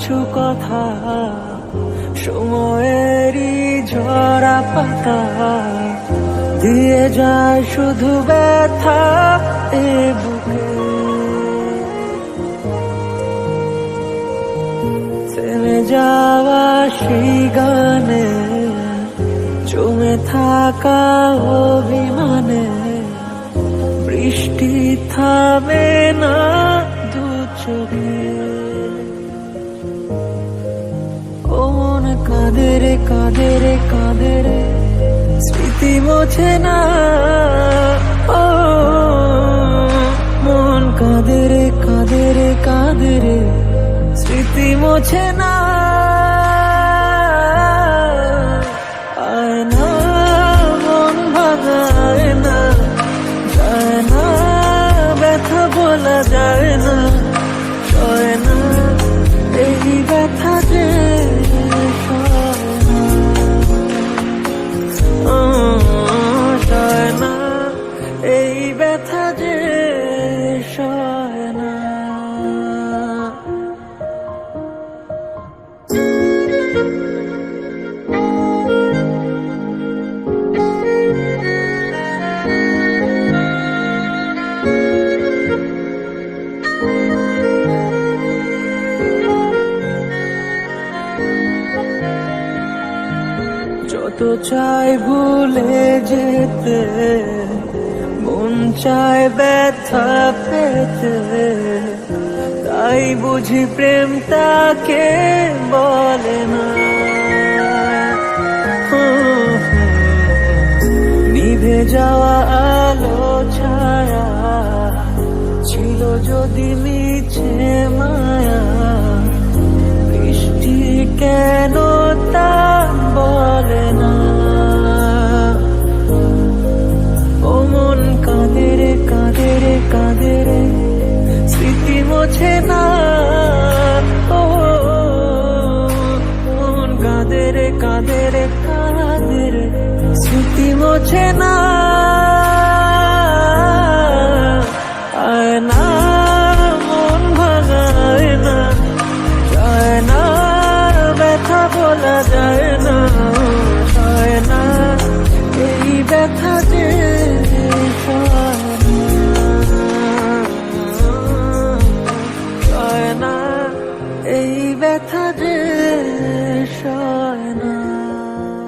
কিছু কথা সময়েরই ঝরা পাতা দিয়ে যায় শুধু ব্যথা এ বুকে। থেমে যাওয়া সেই গানে জমে থাকা অভিমানে বৃষ্টি থামে না দু চোখে। ও মন কাঁদে রে কাঁদে রে কাঁদে রে স্মৃতি মোছে না। ও মন কাঁদে রে কাঁদে রে কাঁদে রে স্মৃতি মোছে না। আয় না মন ভাঙায় না, যায় না ব্যথা বলা যায় না, সয় না এই ব্যথা যে সয় না এই ব্যথা যে সয় না। যত চাই ভুলে যেতে, মন চায় ব্যথা পেতে, তাই বুঝি প্রেম তাকে বলে না। নিভে যাওয়া আলো ছায়া ছিল যদি মিছে মায়া, বৃষ্টি কেন তা বলে না। ও মন কাঁদে রে কাঁদে রে কাঁদে রে স্মৃতি মোছে না। ও মন কাঁদে রে কাঁদে রে কাঁদে রে স্মৃতি মোছে না। আয় না